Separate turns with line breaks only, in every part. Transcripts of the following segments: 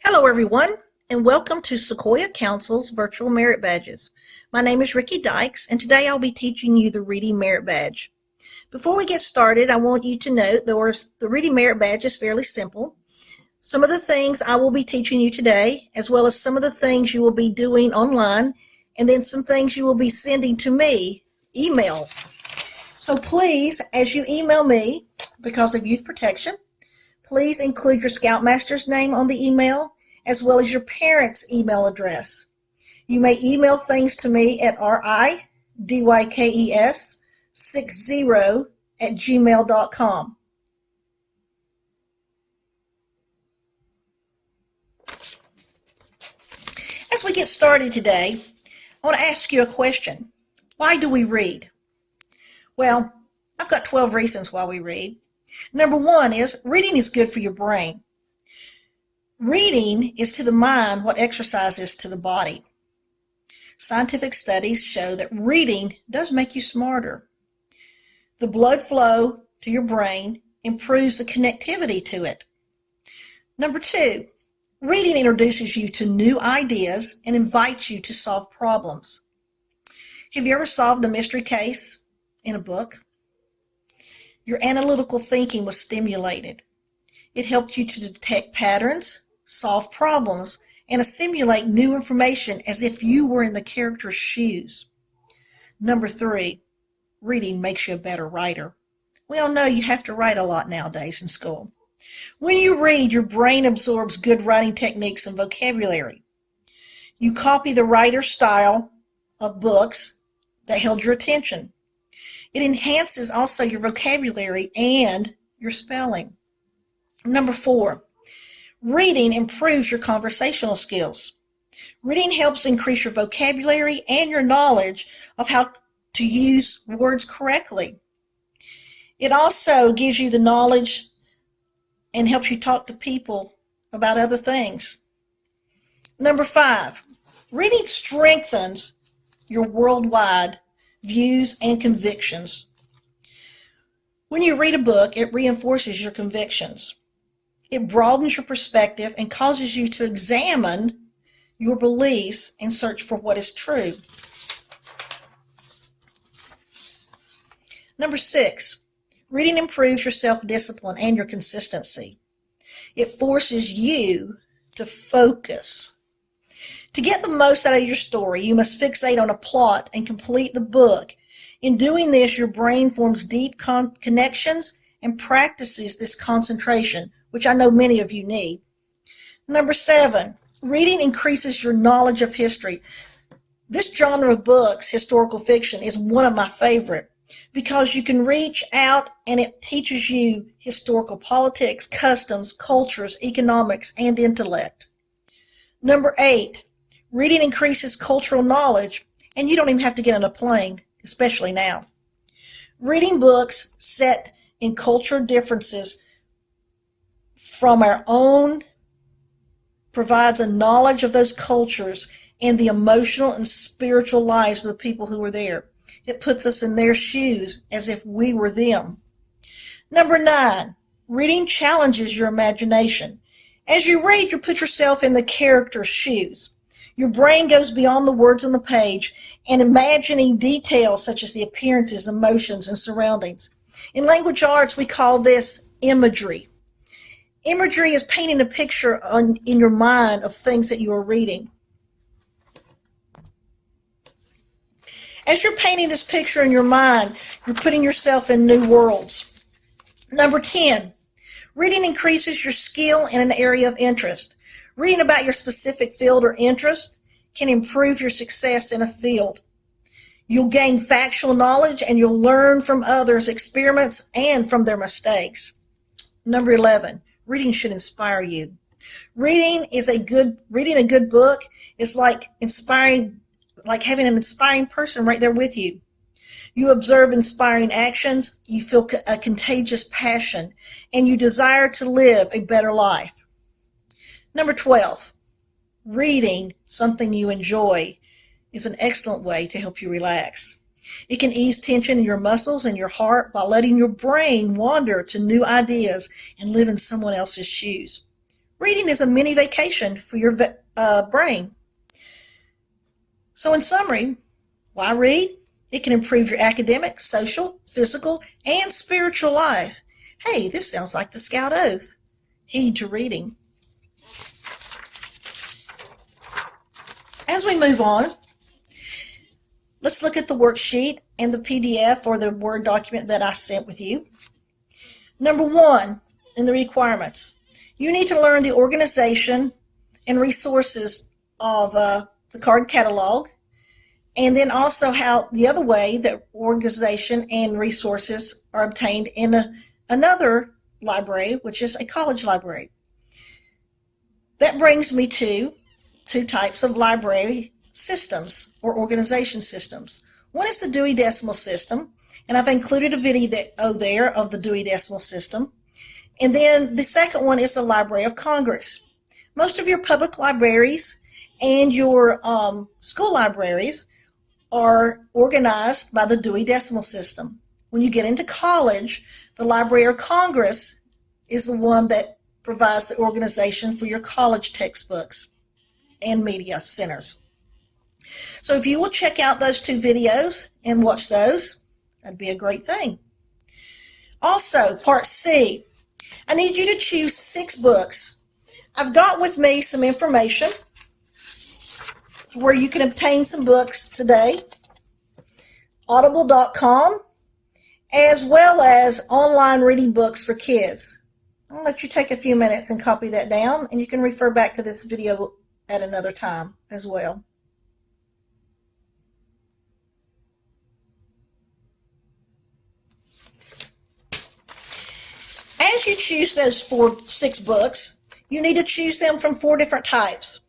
Hello everyone, and welcome to Sequoia Council's Virtual Merit Badges. My name is Ricki Dykes, and today I'll be teaching you the Reading Merit Badge. Before we get started, I want you to note that the Reading Merit Badge is fairly simple. Some of the things I will be teaching you today, as well as some of the things you will be doing online, and then some things you will be sending to me, email. So please, as you email me, because of youth protection, please include your Scoutmaster's name on the email, as well as your parents' email address. You may email things to me at ridykes60@gmail.com. As we get started today, I want to ask you a question. Why do we read? Well, I've got 12 reasons why we read. Number one is reading is good for your brain. Reading is to the mind what exercise is to the body. Scientific studies show that reading does make you smarter. The blood flow to your brain improves the connectivity to it. Number two, reading introduces you to new ideas and invites you to solve problems. Have you ever solved a mystery case in a book? Your analytical thinking was stimulated. It helped you to detect patterns, solve problems, and assimilate new information as if you were in the character's shoes. Number three, reading makes you a better writer. We all know you have to write a lot nowadays in school. When you read, your brain absorbs good writing techniques and vocabulary. You copy the writer's style of books that held your attention. It enhances also your vocabulary and your spelling. Number four, reading improves your conversational skills. Reading helps increase your vocabulary and your knowledge of how to use words correctly. It also gives you the knowledge and helps you talk to people about other things. Number five, reading strengthens your worldwide views and convictions. When you read a book, it reinforces your convictions. It broadens your perspective and causes you to examine your beliefs and search for what is true. Number six, reading improves your self-discipline and your consistency. It forces you to focus. To get the most out of your story, you must fixate on a plot and complete the book. In doing this, your brain forms deep connections and practices this concentration, which I know many of you need. Number seven, reading increases your knowledge of history. This genre of books, historical fiction, is one of my favorite because you can reach out and it teaches you historical politics, customs, cultures, economics, and intellect. Number eight, reading increases cultural knowledge, and you don't even have to get on a plane, especially now. Reading books set in culture differences from our own provides a knowledge of those cultures and the emotional and spiritual lives of the people who were there. It puts us in their shoes as if we were them. Number nine, reading challenges your imagination. As you read, you put yourself in the character's shoes. Your brain goes beyond the words on the page and imagining details such as the appearances, emotions, and surroundings. In language arts, we call this imagery. Imagery is painting a picture in your mind of things that you are reading. As you're painting this picture in your mind, you're putting yourself in new worlds. Number 10, reading increases your skill in an area of interest. Reading about your specific field or interest can improve your success in a field. You'll gain factual knowledge and you'll learn from others' experiments and from their mistakes. Number 11, reading should inspire you. Reading a good book is like having an inspiring person right there with you. You observe inspiring actions, you feel a contagious passion, and you desire to live a better life. Number 12, reading something you enjoy is an excellent way to help you relax. It can ease tension in your muscles and your heart by letting your brain wander to new ideas and live in someone else's shoes. Reading is a mini vacation for your brain. So in summary, why read? It can improve your academic, social, physical, and spiritual life. Hey, this sounds like the Scout Oath. Heed to reading. As we move on, let's look at the worksheet and the PDF or the Word document that I sent with you. Number 1 in the requirements, you need to learn the organization and resources of the card catalog, and then also how the other way that organization and resources are obtained in another library, which is a college library. That brings me to 2 types of library systems or organization systems. One is the Dewey Decimal System, and I've included a video there of the Dewey Decimal System. And then the second one is the Library of Congress. Most of your public libraries and your school libraries are organized by the Dewey Decimal System. When you get into college, the Library of Congress is the one that provides the organization for your college textbooks and media centers. So if you will check out those 2 videos and watch those, that'd be a great thing. Also, Part C, I need you to choose 6 books. I've got with me some information where you can obtain some books today, audible.com, as well as online reading books for kids. I'll let you take a few minutes and copy that down, and you can refer back to this video at another time as well. As you choose those 6 books, you need to choose them from 4 different types.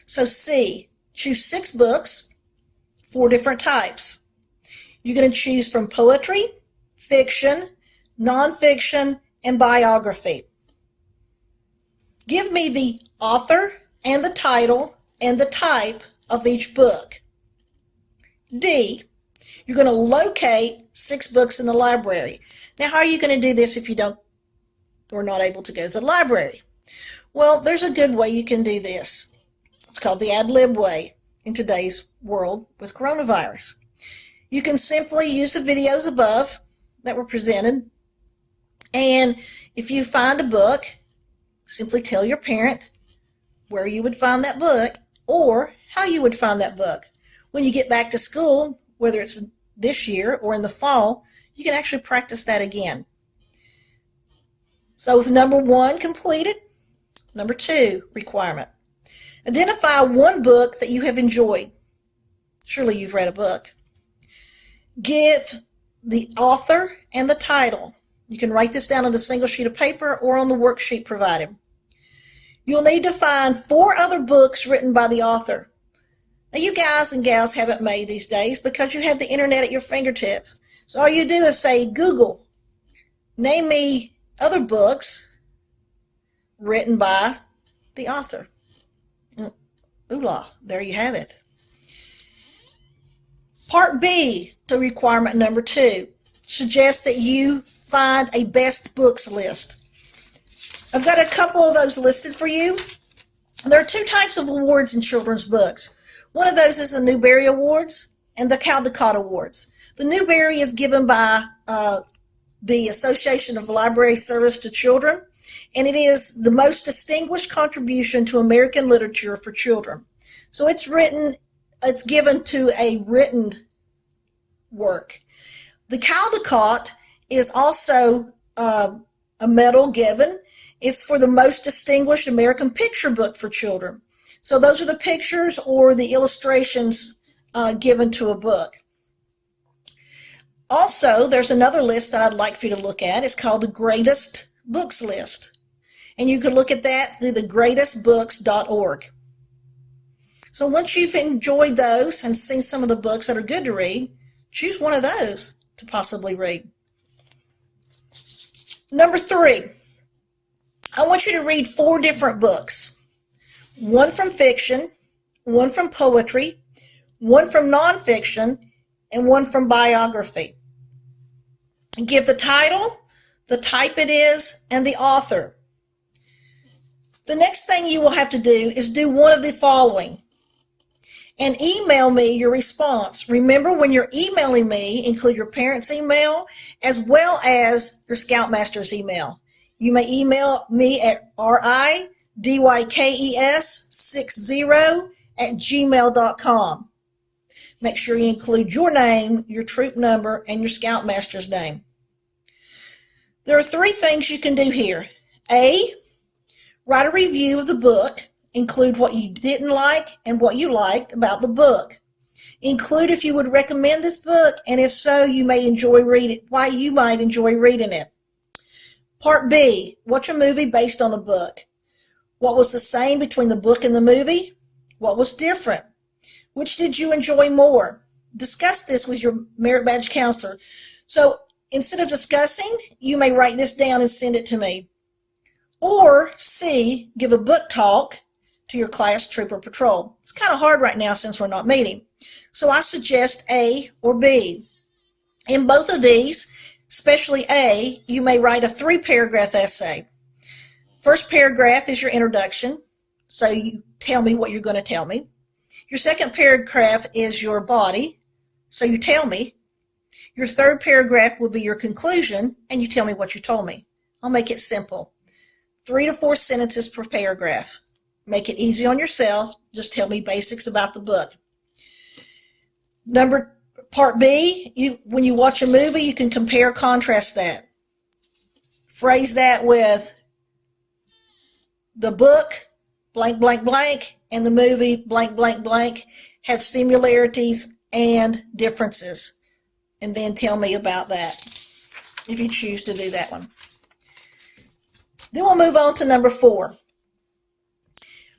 So C, choose 6 books, 4 different types. You're going to choose from poetry, fiction, nonfiction, and biography. Give me the author and the title and the type of each book. D, you're going to locate 6 books in the library. Now, how are you going to do this if you or not able to go to the library? Well, there's a good way you can do this. It's called the ad lib way in today's world with coronavirus. You can simply use the videos above that were presented, and if you find a book, simply tell your parent where you would find that book or how you would find that book. When you get back to school, whether it's this year or in the fall, you can actually practice that again. So with number 1 completed, number 2 requirement. Identify 1 book that you have enjoyed. Surely you've read a book. Give the author and the title. You can write this down on a single sheet of paper or on the worksheet provided. You'll need to find 4 other books written by the author. Now, you guys and gals have it made these days because you have the internet at your fingertips. So all you do is say, Google, name me other books written by the author. Ooh-la, there you have it. Part B to requirement number 2 suggests that you find a best books list. I've got a couple of those listed for you. There are 2 types of awards in children's books. One of those is the Newbery Awards and the Caldecott Awards. The Newbery is given by the Association of Library Service to Children, and it is the most distinguished contribution to American literature for children. So it's given to a written work. The Caldecott is also a medal given. It's for the most distinguished American picture book for children. So those are the pictures or the illustrations given to a book. Also, there's another list that I'd like for you to look at. It's called the Greatest Books List. And you can look at that through the greatestbooks.org. So once you've enjoyed those and seen some of the books that are good to read, choose one of those to possibly read. Number 3, I want you to read 4 different books. 1 from fiction, 1 from poetry, 1 from nonfiction, and 1 from biography. And give the title, the type it is, and the author. The next thing you will have to do is do one of the following and email me your response. Remember, when you're emailing me, include your parents' email as well as your Scoutmaster's email. You may email me at ridykes60@gmail.com. Make sure you include your name, your troop number, and your Scoutmaster's name. There are 3 things you can do here. A, write a review of the book. Include what you didn't like and what you liked about the book. Include if you would recommend this book, and if so, why you might enjoy reading it. Part B, watch a movie based on the book. What was the same between the book and the movie? What was different? Which did you enjoy more? Discuss this with your merit badge counselor. So instead of discussing, you may write this down and send it to me. Or C, give a book talk to your class, troop, or patrol. It's kind of hard right now since we're not meeting. So I suggest A or B. In both of these, especially A, you may write a 3-paragraph essay. First paragraph is your introduction, so you tell me what you're going to tell me. Your second paragraph is your body, so you tell me. Your third paragraph will be your conclusion, and you tell me what you told me. I'll make it simple. 3 to 4 sentences per paragraph. Make it easy on yourself. Just tell me basics about the book. Part B, when you watch a movie, you can compare, contrast that. Phrase that with the book, blank, blank, blank, and the movie, blank, blank, blank, have similarities and differences. And then tell me about that, if you choose to do that one. Then we'll move on to number 4.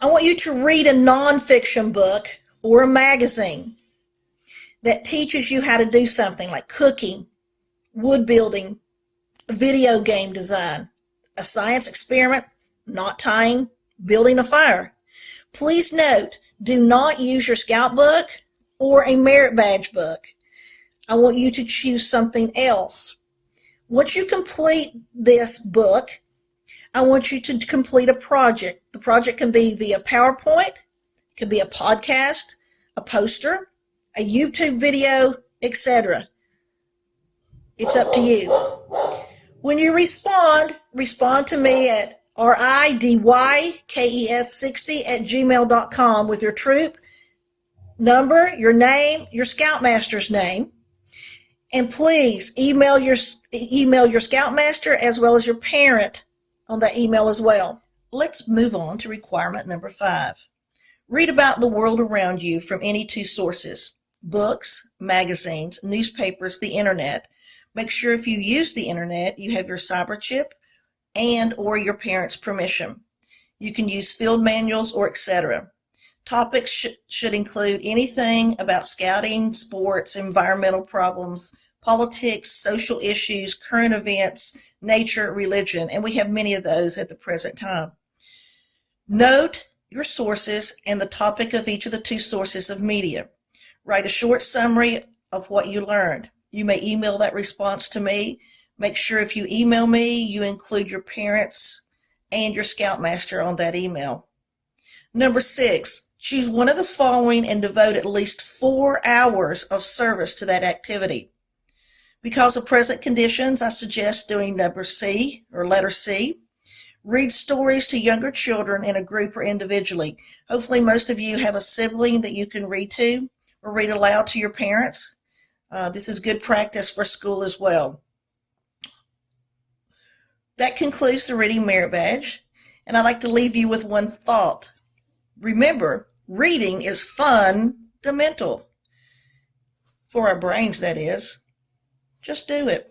I want you to read a nonfiction book or a magazine that teaches you how to do something like cooking, wood building, video game design, a science experiment, knot tying, building a fire. Please note, do not use your Scout book or a merit badge book. I want you to choose something else. Once you complete this book, I want you to complete a project. The project can be via PowerPoint, it can be a podcast, a poster, a YouTube video, etc. It's up to you. When you respond to me at ridykes60@gmail.com with your troop number, your name, your Scoutmaster's name, and please email your Scoutmaster as well as your parent on that email as well. Let's move on to requirement number 5. Read about the world around you from any 2 sources: books, magazines, newspapers, the internet. Make sure if you use the internet, you have your cyber chip and or your parents' permission. You can use field manuals or etc. Topics should include anything about scouting, sports, environmental problems, politics, social issues, current events, nature, religion, and we have many of those at the present time. Note your sources and the topic of each of the 2 sources of media. Write a short summary of what you learned. You may email that response to me. Make sure if you email me, you include your parents and your Scoutmaster on that email. Number 6, choose one of the following and devote at least 4 hours of service to that activity. Because of present conditions, I suggest doing number C, or letter C. Read stories to younger children in a group or individually. Hopefully most of you have a sibling that you can read to or read aloud to your parents. This is good practice for school as well. That concludes the Reading Merit Badge, and I'd like to leave you with one thought. Remember, reading is fundamental for our brains, that is. Just do it.